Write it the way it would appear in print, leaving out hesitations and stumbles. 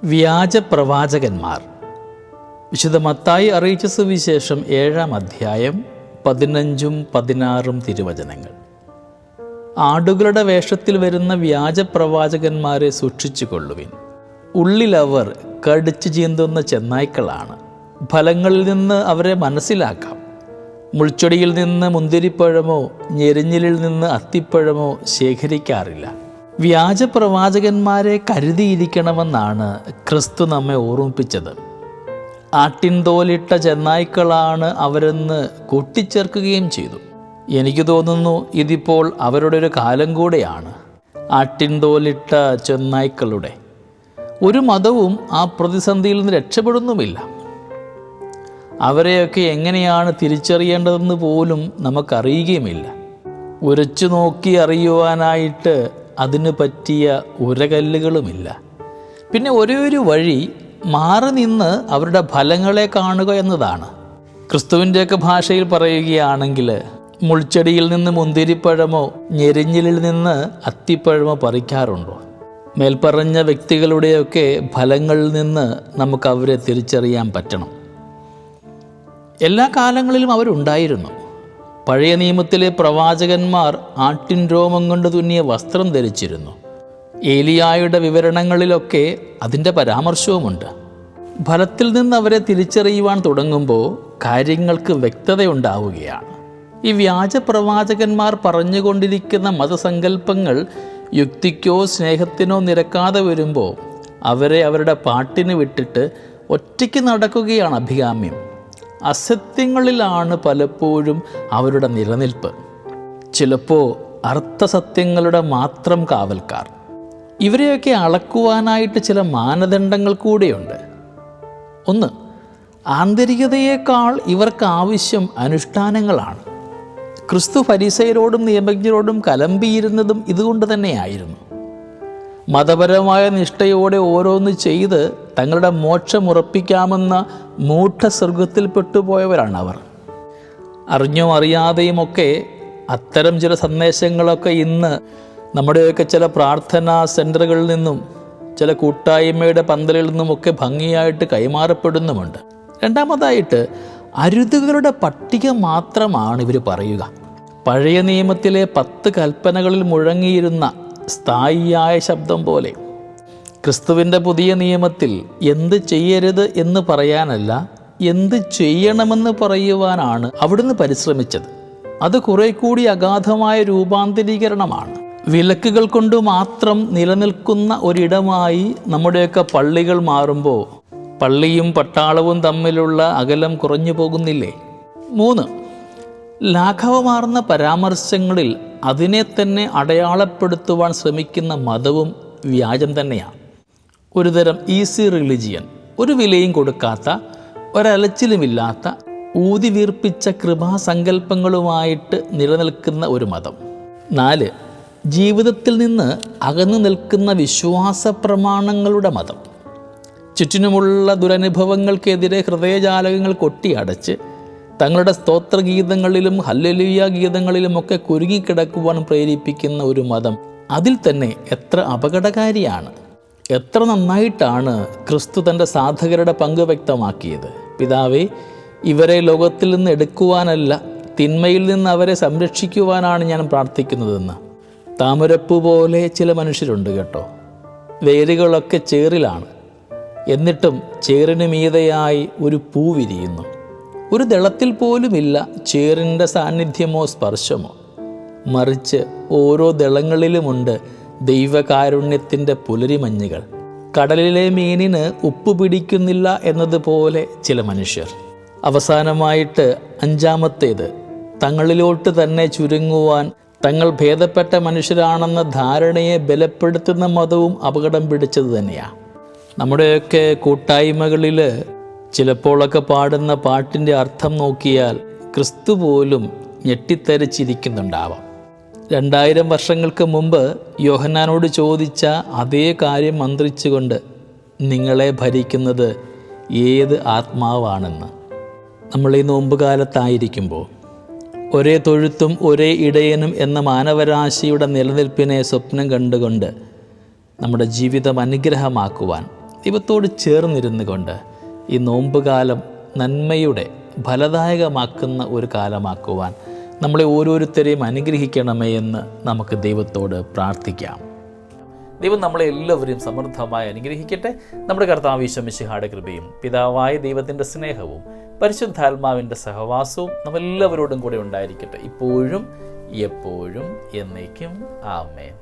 വ്യാജപ്രവാചകന്മാർ. വിശുദ്ധ മത്തായി അറിയിച്ച സുവിശേഷം 7-ാം അധ്യായം 15-16 തിരുവചനങ്ങൾ. ആടുകളുടെ വേഷത്തിൽ വരുന്ന വ്യാജപ്രവാചകന്മാരെ സൂക്ഷിച്ചുകൊള്ളുവിൻ. ഉള്ളിലവർ കടിച്ചു ചീന്തുന്ന ചെന്നായ്ക്കളാണ്. ഫലങ്ങളിൽ നിന്ന് അവരെ മനസ്സിലാക്കാം. മുൾച്ചെടിയിൽ നിന്ന് മുന്തിരിപ്പഴമോ ഞെരിഞ്ഞിലിൽ നിന്ന് അത്തിപ്പഴമോ ശേഖരിക്കാറില്ല. വ്യാജപ്രവാചകന്മാരെ കരുതിയിരിക്കണമെന്നാണ് ക്രിസ്തു നമ്മെ ഓർമ്മിപ്പിച്ചത്. ആട്ടിൻതോലിട്ട ചെന്നായ്ക്കളാണ് അവരെന്ന് കൂട്ടിച്ചേർക്കുകയും ചെയ്തു. എനിക്ക് തോന്നുന്നു ഇതിപ്പോൾ അവരുടെ ഒരു കാലം കൂടെയാണ്. ആട്ടിൻതോലിട്ട ചെന്നായ്ക്കളുടെ ഒരു മതവും ആ പ്രതിസന്ധിയിൽ നിന്ന് രക്ഷപ്പെടുന്നുമില്ല. അവരെയൊക്കെ എങ്ങനെയാണ് തിരിച്ചറിയേണ്ടതെന്ന് പോലും നമുക്കറിയുകയുമില്ല. ഉരച്ചു നോക്കി അറിയുവാനായിട്ട് അതിന് പറ്റിയ ഉരകല്ലുകളുമില്ല. പിന്നെ ഒരു വഴി മാറി നിന്ന് അവരുടെ ഫലങ്ങളെ കാണുക എന്നതാണ്. ക്രിസ്തുവിൻ്റെയൊക്കെ ഭാഷയിൽ പറയുകയാണെങ്കിൽ മുൾച്ചെടിയിൽ നിന്ന് മുന്തിരിപ്പഴമോ ഞെരിഞ്ഞിലിൽ നിന്ന് അത്തിപ്പഴമോ പറിക്കാറുണ്ടോ? മേൽപ്പറഞ്ഞ വ്യക്തികളുടെയൊക്കെ ഫലങ്ങളിൽ നിന്ന് നമുക്ക് അവരെ തിരിച്ചറിയാൻ പറ്റണം. എല്ലാ കാലങ്ങളിലും അവരുണ്ടായിരുന്നു. പഴയ നിയമത്തിലെ പ്രവാചകന്മാർ ആട്ടിൻ രോമം കൊണ്ട് തുന്നിയ വസ്ത്രം ധരിച്ചിരുന്നു. ഏലിയായുടെ വിവരണങ്ങളിലൊക്കെ അതിൻ്റെ പരാമർശവുമുണ്ട്. ഫലത്തിൽ നിന്ന് അവരെ തിരിച്ചറിയുവാൻ തുടങ്ങുമ്പോൾ കാര്യങ്ങൾക്ക് വ്യക്തതയുണ്ടാവുകയാണ്. ഈ വ്യാജപ്രവാചകന്മാർ പറഞ്ഞുകൊണ്ടിരിക്കുന്ന മതസങ്കല്പങ്ങൾ യുക്തിക്കോ സ്നേഹത്തിനോ നിരക്കാതെ വരുമ്പോൾ അവരെ അവരുടെ പാട്ടിന് വിട്ടിട്ട് ഒറ്റയ്ക്ക് നടക്കുകയാണ് അഭികാമ്യം. അസത്യങ്ങളിലാണ് പലപ്പോഴും അവരുടെ നിലനിൽപ്പ്. ചിലപ്പോൾ അർത്ഥസത്യങ്ങളുടെ മാത്രം കാവൽക്കാർ. ഇവരെയൊക്കെ അളക്കുവാനായിട്ട് ചില മാനദണ്ഡങ്ങൾ കൂടെയുണ്ട്. ഒന്ന്, ആന്തരികതയേക്കാൾ ഇവർക്ക് ആവശ്യം അനുഷ്ഠാനങ്ങളാണ്. ക്രിസ്തു ഫരിസയരോടും നിയമജ്ഞരോടും കലമ്പിയിരുന്നതും ഇതുകൊണ്ട് തന്നെയായിരുന്നു. മതപരമായ നിഷ്ഠയോടെ ഓരോന്ന് ചെയ്ത് തങ്ങളുടെ മോക്ഷം ഉറപ്പിക്കാമെന്ന മൂഢസ്വർഗത്തിൽ പെട്ടുപോയവരാണ് അവർ. അറിഞ്ഞോ അറിയാതെയുമൊക്കെ അത്തരം ചില സന്ദേശങ്ങളൊക്കെ ഇന്ന് നമ്മുടെയൊക്കെ ചില പ്രാർത്ഥനാ സെൻറ്ററുകളിൽ നിന്നും ചില കൂട്ടായ്മയുടെ പന്തലിൽ നിന്നുമൊക്കെ ഭംഗിയായിട്ട് കൈമാറപ്പെടുന്നുമുണ്ട്. രണ്ടാമതായിട്ട് അരുതുകളുടെ പട്ടിക മാത്രമാണ് ഇവർ പറയുക. പഴയ നിയമത്തിലെ 10 കൽപ്പനകളിൽ മുഴങ്ങിയിരുന്ന സ്ഥായിയായ ശബ്ദം പോലെ ക്രിസ്തുവിൻ്റെ പുതിയ നിയമത്തിൽ എന്ത് ചെയ്യരുത് എന്ന് പറയാനല്ല, എന്ത് ചെയ്യണമെന്ന് പറയുവാനാണ് അവിടുന്ന് പരിശ്രമിച്ചത്. അത് കുറെ കൂടി അഗാധമായ രൂപാന്തരീകരണമാണ്. വിലക്കുകൾ കൊണ്ട് മാത്രം നിലനിൽക്കുന്ന ഒരിടമായി നമ്മുടെയൊക്കെ പള്ളികൾ മാറുമ്പോൾ പള്ളിയും പട്ടാളവും തമ്മിലുള്ള അകലം കുറഞ്ഞു പോകുന്നില്ലേ? 3, ലാഘവമാർന്ന പരാമർശങ്ങളിൽ അതിനെ തന്നെ അടയാളപ്പെടുത്തുവാൻ ശ്രമിക്കുന്ന മതവും വ്യാജം തന്നെയാണ്. ഒരുതരം ഈസി റിലിജിയൻ, ഒരു വിലയും കൊടുക്കാത്ത, ഒരലച്ചിലുമില്ലാത്ത, ഊതി വീർപ്പിച്ച കൃപാസങ്കല്പങ്ങളുമായിട്ട് നിലനിൽക്കുന്ന ഒരു മതം. 4, ജീവിതത്തിൽ നിന്ന് അകന്നു നിൽക്കുന്ന വിശ്വാസ പ്രമാണങ്ങളുടെ മതം. ചുറ്റിനുമുള്ള ദുരനുഭവങ്ങൾക്കെതിരെ ഹൃദയജാലകങ്ങൾ കൊട്ടിയടച്ച് തങ്ങളുടെ സ്തോത്രഗീതങ്ങളിലും ഹല്ലേലൂയ ഗീതങ്ങളിലുമൊക്കെ കുരുങ്ങിക്കിടക്കുവാൻ പ്രേരിപ്പിക്കുന്ന ഒരു മതം. അതിൽ തന്നെ എത്ര അപകടകാരിയാണ്. എത്ര നന്നായിട്ടാണ് ക്രിസ്തു തൻ്റെ സാധകരുടെ പങ്ക് വ്യക്തമാക്കിയത്. പിതാവേ, ഇവരെ ലോകത്തിൽ നിന്ന് എടുക്കുവാനല്ല, തിന്മയിൽ നിന്ന് അവരെ സംരക്ഷിക്കുവാനാണ് ഞാൻ പ്രാർത്ഥിക്കുന്നതെന്ന്. താമരപ്പൂ പോലെ ചില മനുഷ്യരുണ്ട് കേട്ടോ. വേരുകളൊക്കെ ചേറിലാണ്, എന്നിട്ടും ചേറിന് മീതെയായി ഒരു പൂ വിരിയുന്നു. ഒരു ദളത്തിൽ പോലുമില്ല ചേറിൻ്റെ സാന്നിധ്യമോ സ്പർശമോ. മറിച്ച് ഓരോ ദളങ്ങളിലുമുണ്ട് ദൈവകാരുണ്യത്തിൻ്റെ പുലരിമഞ്ഞുകൾ. കടലിലെ മീനിന് ഉപ്പ് പിടിക്കുന്നില്ല എന്നതുപോലെ ചില മനുഷ്യർ. അവസാനമായിട്ട് 5-ാമത്തേത്, തങ്ങളിലോട്ട് തന്നെ ചുരുങ്ങുവാൻ തങ്ങൾ ഭേദപ്പെട്ട മനുഷ്യരാണെന്ന ധാരണയെ ബലപ്പെടുത്തുന്ന മതവും അപകടം പിടിച്ചത് തന്നെയാണ്. നമ്മുടെയൊക്കെ കൂട്ടായ്മകളിൽ ചിലപ്പോഴൊക്കെ പാടുന്ന പാട്ടിൻ്റെ അർത്ഥം നോക്കിയാൽ ക്രിസ്തു പോലും ഞെട്ടിത്തരിച്ചിരിക്കുന്നുണ്ടാവാം. 2000 വർഷങ്ങൾക്ക് മുമ്പ് യോഹന്നാനോട് ചോദിച്ച അതേ കാര്യം മന്ത്രിച്ചുകൊണ്ട് നിങ്ങളെ ഭരിക്കുന്നത് ഏത് ആത്മാവാണെന്ന്. നമ്മൾ ഈ നോമ്പുകാലത്തായിരിക്കുമ്പോൾ ഒരേ തൊഴുത്തും ഒരേ ഇടയനും എന്ന മാനവരാശിയുടെ നിലനിൽപ്പിനെ സ്വപ്നം കണ്ടുകൊണ്ട് നമ്മുടെ ജീവിതം അനുഗ്രഹമാക്കുവാൻ ദൈവത്തോട് ചേർന്നിരുന്നു കൊണ്ട് ഈ നോമ്പുകാലം നന്മയുടെ ഫലദായകമാക്കുന്ന ഒരു കാലമാക്കുവാൻ നമ്മളെ ഓരോരുത്തരെയും അനുഗ്രഹിക്കണമേ എന്ന് നമുക്ക് ദൈവത്തോട് പ്രാർത്ഥിക്കാം. ദൈവം നമ്മളെ എല്ലാവരെയും സമൃദ്ധമായി അനുഗ്രഹിക്കട്ടെ. നമ്മുടെ കർത്താവ് ഈശോ മിശിഹായുടെ കൃപയും പിതാവായ ദൈവത്തിൻ്റെ സ്നേഹവും പരിശുദ്ധാത്മാവിൻ്റെ സഹവാസവും നമ്മളെല്ലാവരോടും കൂടെ ഉണ്ടായിരിക്കട്ടെ, ഇപ്പോഴും എപ്പോഴും എന്നേക്കും. ആമേൻ.